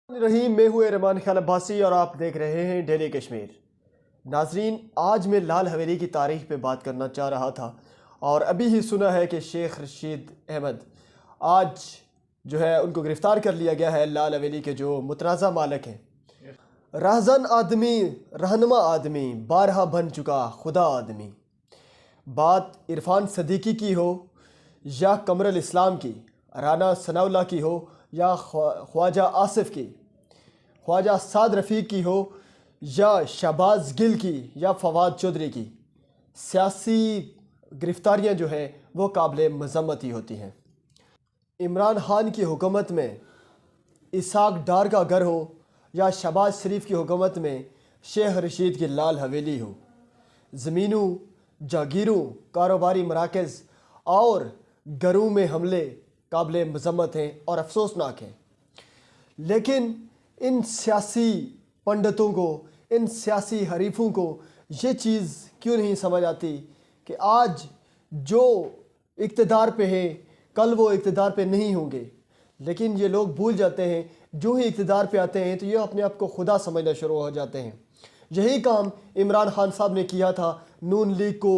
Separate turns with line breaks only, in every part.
رحیم میں ہوں رحمان خیال عباسی اور آپ دیکھ رہے ہیں ڈیلی کشمیر۔ ناظرین، آج میں لال حویلی کی تاریخ پہ بات کرنا چاہ رہا تھا اور ابھی ہی سنا ہے کہ شیخ رشید احمد آج جو ہے ان کو گرفتار کر لیا گیا ہے، لال حویلی کے جو متنازع مالک ہیں۔ رہزن آدمی، رہنما آدمی، بارہا بن چکا خدا آدمی۔ بات عرفان صدیقی کی ہو یا قمر الاسلام کی، رانا ثناء اللہ کی ہو یا خواجہ آصف کی، خواجہ سعد رفیق کی ہو یا شہباز گل کی یا فواد چودھری کی، سیاسی گرفتاریاں جو ہیں وہ قابل مذمت ہی ہوتی ہیں۔ عمران خان کی حکومت میں اسحاق ڈار کا گھر ہو یا شہباز شریف کی حکومت میں شیخ رشید کی لال حویلی ہو، زمینوں، جاگیروں، کاروباری مراکز اور گھروں میں حملے قابل مذمت ہیں اور افسوسناک ہیں۔ لیکن ان سیاسی پنڈتوں کو، ان سیاسی حریفوں کو یہ چیز کیوں نہیں سمجھ آتی کہ آج جو اقتدار پہ ہیں کل وہ اقتدار پہ نہیں ہوں گے، لیکن یہ لوگ بھول جاتے ہیں جو ہی اقتدار پہ آتے ہیں تو یہ اپنے آپ کو خدا سمجھنا شروع ہو جاتے ہیں۔ یہی کام عمران خان صاحب نے کیا تھا نون لیگ کو،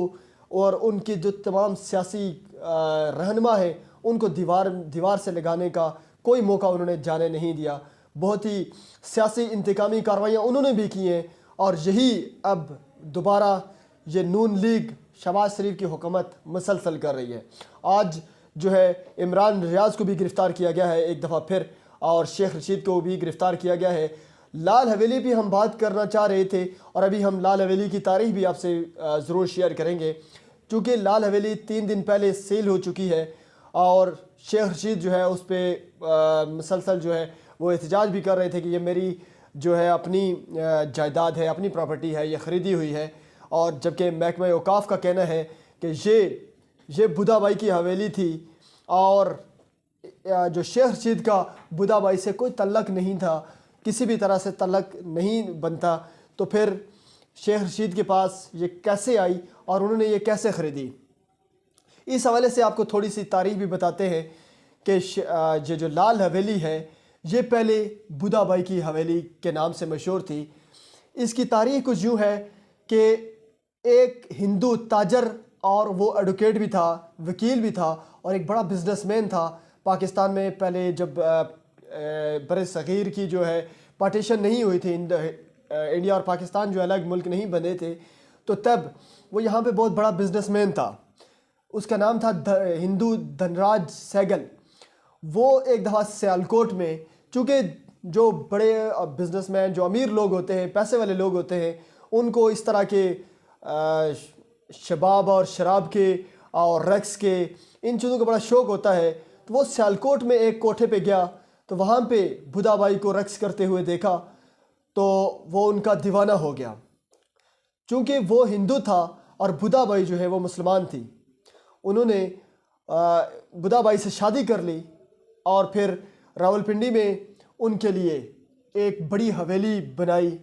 اور ان کی جو تمام سیاسی رہنما ہیں ان کو دیوار سے لگانے کا کوئی موقع انہوں نے جانے نہیں دیا۔ بہت ہی سیاسی انتقامی کارروائیاں انہوں نے بھی کی ہیں، اور یہی اب دوبارہ یہ نون لیگ شہباز شریف کی حکومت مسلسل کر رہی ہے۔ آج جو ہے عمران ریاض کو بھی گرفتار کیا گیا ہے ایک دفعہ پھر، اور شیخ رشید کو بھی گرفتار کیا گیا ہے۔ لال حویلی بھی ہم بات کرنا چاہ رہے تھے، اور ابھی ہم لال حویلی کی تاریخ بھی آپ سے ضرور شیئر کریں گے، چونکہ لال حویلی 3 دن پہلے سیل ہو چکی ہے، اور شیخ رشید جو ہے اس پہ مسلسل جو ہے وہ احتجاج بھی کر رہے تھے کہ یہ میری جو ہے اپنی جائیداد ہے، اپنی پراپرٹی ہے، یہ خریدی ہوئی ہے، اور جبکہ محکمہ اوقاف کا کہنا ہے کہ یہ بدھا بھائی کی حویلی تھی، اور جو شیخ رشید کا بدھا بھائی سے کوئی تعلق نہیں تھا، کسی بھی طرح سے تعلق نہیں بنتا، تو پھر شیخ رشید کے پاس یہ کیسے آئی اور انہوں نے یہ کیسے خریدی؟ اس حوالے سے آپ کو تھوڑی سی تاریخ بھی بتاتے ہیں کہ یہ جو لال حویلی ہے یہ پہلے بدھا بھائی کی حویلی کے نام سے مشہور تھی۔ اس کی تاریخ کچھ یوں ہے کہ ایک ہندو تاجر، اور وہ ایڈوکیٹ بھی تھا، وکیل بھی تھا، اور ایک بڑا بزنس مین تھا پاکستان میں۔ پہلے جب بر صغیر کی جو ہے پارٹیشن نہیں ہوئی تھی، انڈیا اور پاکستان جو الگ ملک نہیں بنے تھے، تو تب وہ یہاں پہ بہت بڑا بزنس مین تھا۔ اس کا نام تھا ہندو دھنراج سہگل۔ وہ ایک دفعہ سیالکوٹ میں، چونکہ جو بڑے بزنس مین، جو امیر لوگ ہوتے ہیں، پیسے والے لوگ ہوتے ہیں، ان کو اس طرح کے شباب اور شراب کے اور رقص کے، ان چیزوں کا بڑا شوق ہوتا ہے۔ تو وہ سیالکوٹ میں ایک کوٹھے پہ گیا تو وہاں پہ بدھا بھائی کو رقص کرتے ہوئے دیکھا، تو وہ ان کا دیوانہ ہو گیا۔ چونکہ وہ ہندو تھا اور بدھا بھائی جو ہے وہ مسلمان تھی، انہوں نے بدھا بھائی سے شادی کر لی، اور پھر راولپنڈی میں ان کے لیے ایک بڑی حویلی بنائی۔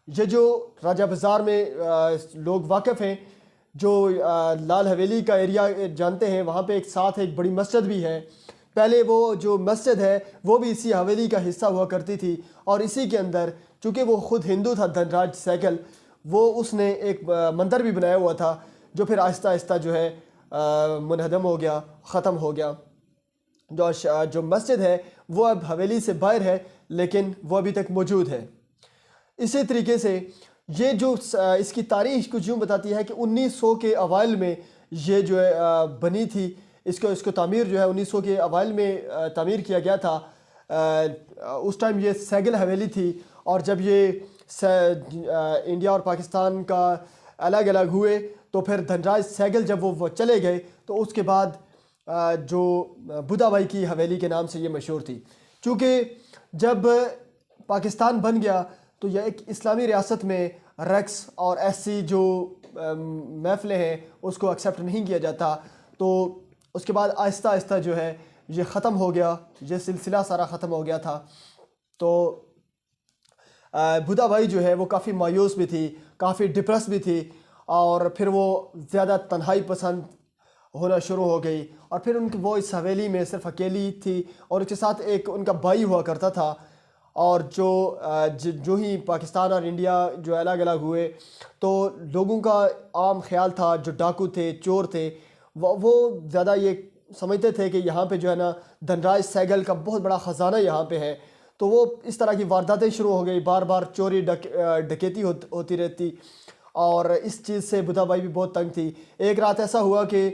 یہ جو راجہ بازار میں لوگ واقف ہیں، جو لال حویلی کا ایریا جانتے ہیں، وہاں پہ ایک بڑی مسجد بھی ہے۔ پہلے وہ جو مسجد ہے وہ بھی اسی حویلی کا حصہ ہوا کرتی تھی، اور اسی کے اندر چونکہ وہ خود ہندو تھا دھنراج سہگل، وہ اس نے ایک مندر بھی بنایا ہوا تھا، جو پھر آہستہ آہستہ جو ہے منہدم ہو گیا، ختم ہو گیا۔ جو مسجد ہے وہ اب حویلی سے باہر ہے، لیکن وہ ابھی تک موجود ہے۔ اسی طریقے سے یہ جو اس کی تاریخ کچھ یوں بتاتی ہے کہ 1900 کے اوائل میں یہ جو ہے بنی تھی، اس کو تعمیر جو ہے 1900 کے اوائل میں تعمیر کیا گیا تھا۔ اس ٹائم یہ سہگل حویلی تھی، اور جب یہ انڈیا اور پاکستان کا الگ الگ ہوئے تو پھر دھنراج سہگل جب وہ چلے گئے تو اس کے بعد جو بدھا بھائی کی حویلی کے نام سے یہ مشہور تھی۔ چونکہ جب پاکستان بن گیا تو یہ ایک اسلامی ریاست میں رقص اور ایسی جو محفلیں ہیں اس کو ایکسیپٹ نہیں کیا جاتا، تو اس کے بعد آہستہ آہستہ جو ہے یہ ختم ہو گیا، یہ سلسلہ سارا ختم ہو گیا تھا۔ تو بدھا بھائی جو ہے وہ کافی مایوس بھی تھی، کافی ڈپریس بھی تھی، اور پھر وہ زیادہ تنہائی پسند ہونا شروع ہو گئی، اور پھر وہ اس حویلی میں صرف اکیلی تھی، اور اس کے ساتھ ایک ان کا بھائی ہوا کرتا تھا، اور جو ہی پاکستان اور انڈیا جو الگ الگ ہوئے تو لوگوں کا عام خیال تھا، جو ڈاکو تھے، چور تھے، وہ زیادہ یہ سمجھتے تھے کہ یہاں پہ جو ہے نا دھنراج سہگل کا بہت بڑا خزانہ یہاں پہ ہے، تو وہ اس طرح کی وارداتیں شروع ہو گئی، بار بار چوری ڈکیتی ہوتی رہتی، اور اس چیز سے بدھا بھائی بھی بہت تنگ تھی۔ ایک رات ایسا ہوا کہ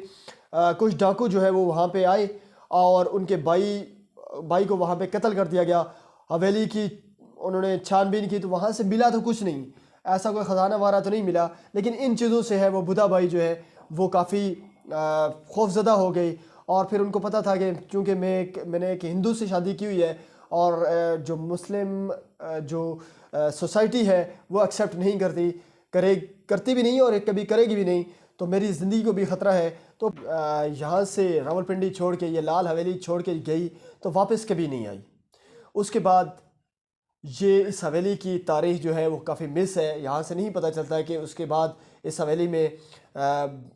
کچھ ڈاکو جو ہے وہ وہاں پہ آئے اور ان کے بھائی کو وہاں پہ قتل کر دیا گیا۔ حویلی کی انہوں نے چھان بین کی تو وہاں سے ملا تو کچھ نہیں، ایسا کوئی خزانہ وغیرہ تو نہیں ملا، لیکن ان چیزوں سے ہے وہ بدھا بھائی جو ہے وہ کافی خوف زدہ ہو گئی، اور پھر ان کو پتہ تھا کہ چونکہ میں نے ایک ہندو سے شادی کی ہوئی ہے اور جو مسلم جو سوسائٹی ہے وہ ایکسیپٹ نہیں کرتی بھی نہیں اور کبھی کرے گی بھی نہیں، تو میری زندگی کو بھی خطرہ ہے، تو یہاں سے راولپنڈی چھوڑ کے یہ لال حویلی چھوڑ کے گئی تو واپس کبھی نہیں آئی۔ اس کے بعد یہ اس حویلی کی تاریخ جو ہے وہ کافی مس ہے، یہاں سے نہیں پتہ چلتا ہے کہ اس کے بعد اس حویلی میں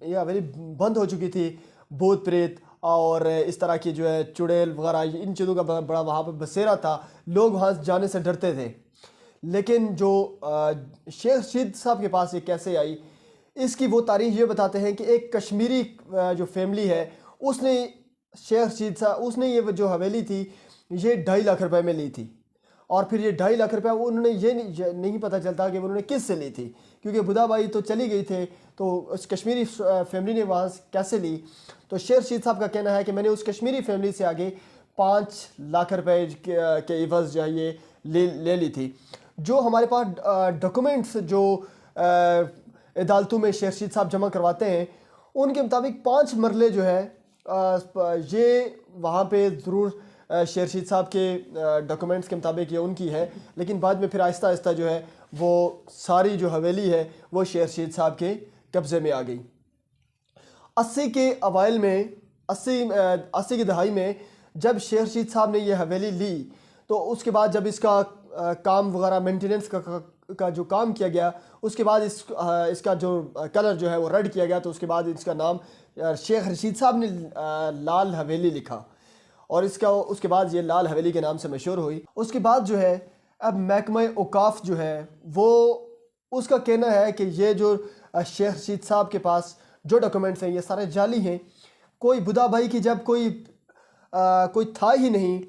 یہ حویلی بند ہو چکی تھی، بھوت پریت اور اس طرح کی جو ہے چڑیل وغیرہ ان چیزوں کا بڑا وہاں پہ بسیرا تھا، لوگ وہاں جانے سے ڈرتے تھے۔ لیکن جو شیخ رشید صاحب کے پاس یہ کیسے آئی، اس کی وہ تاریخ یہ بتاتے ہیں کہ ایک کشمیری جو فیملی ہے اس نے شیخ رشید صاحب اس نے یہ جو حویلی تھی یہ 2.5 لاکھ روپے میں لی تھی، اور پھر یہ 2.5 لاکھ روپے انہوں نے یہ نہیں پتہ چلتا کہ انہوں نے کس سے لی تھی، کیونکہ بدھا بھائی تو چلی گئی تھے، تو اس کشمیری فیملی نے وہاں کیسے لی؟ تو شیخ رشید صاحب کا کہنا ہے کہ میں نے اس کشمیری فیملی سے آگے 5 لاکھ روپے کے عوض جو ہے یہ لے لی تھی۔ جو ہمارے پاس ڈاکومنٹس جو عدالتوں میں شیخ رشید صاحب جمع کرواتے ہیں ان کے مطابق 5 مرلے جو ہے یہ وہاں پہ ضرور شیخ رشید صاحب کے ڈاکومنٹس کے مطابق یہ ان کی ہے، لیکن بعد میں پھر آہستہ آہستہ جو ہے وہ ساری جو حویلی ہے وہ شیخ رشید صاحب کے قبضے میں آ گئی۔ 80 کے اوائل میں 80 کی دہائی میں جب شیخ رشید صاحب نے یہ حویلی لی تو اس کے بعد جب اس کا کام وغیرہ مینٹیننس کا جو کام کیا گیا، اس کے بعد اس کا جو کلر جو ہے وہ ریڈ کیا گیا، تو اس کے بعد اس کا نام شیخ رشید صاحب نے لال حویلی لکھا، اور اس کے بعد یہ لال حویلی کے نام سے مشہور ہوئی۔ اس کے بعد جو ہے اب محکمہ اوقاف جو ہے وہ اس کا کہنا ہے کہ یہ جو شیخ رشید صاحب کے پاس جو ڈاکومنٹس ہیں یہ سارے جعلی ہیں، کوئی بدھا بھائی کی جب کوئی تھا ہی نہیں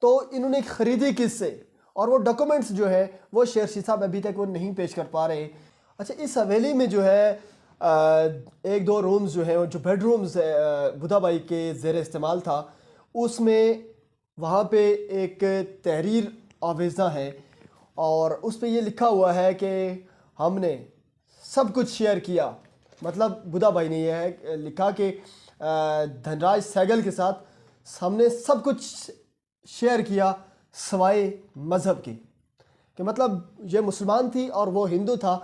تو انہوں نے خریدی کس سے، اور وہ ڈاکومنٹس جو ہے وہ شیخ رشید صاحب ابھی تک وہ نہیں پیش کر پا رہے۔ اچھا، اس حویلی میں جو ہے 1-2 رومز جو ہیں جو بیڈ رومز بدھا بھائی کے زیر استعمال تھا، اس میں وہاں پہ ایک تحریر آویزاں ہے اور اس پہ یہ لکھا ہوا ہے کہ ہم نے سب کچھ شیئر کیا، مطلب بدھا بھائی نے یہ لکھا کہ دھنراج سہگل کے ساتھ ہم نے سب کچھ شیئر کیا سوائے مذہب کے، کہ مطلب یہ مسلمان تھی اور وہ ہندو تھا،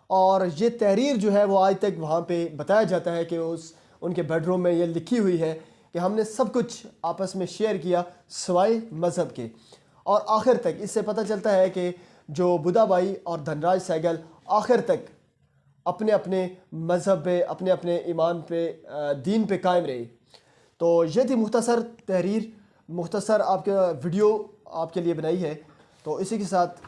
اور یہ تحریر جو ہے وہ آج تک وہاں پہ بتایا جاتا ہے کہ ان کے بیڈ روم میں یہ لکھی ہوئی ہے کہ ہم نے سب کچھ آپس میں شیئر کیا سوائے مذہب کے۔ اور آخر تک اس سے پتہ چلتا ہے کہ جو بدھا بھائی اور دھنراج سہگل آخر تک اپنے اپنے مذہب پہ، اپنے اپنے ایمان پہ، دین پہ قائم رہے۔ تو یہ تھی مختصر تحریر، مختصر آپ کا ویڈیو آپ کے لیے بنائی ہے۔ تو اسی کے ساتھ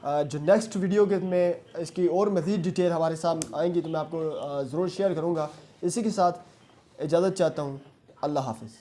جو نیکسٹ ویڈیو کے میں اس کی اور مزید ڈیٹیل ہمارے سامنے آئیں گی تو میں آپ کو ضرور شیئر کروں گا۔ اسی کے ساتھ اجازت چاہتا ہوں، اللہ حافظ۔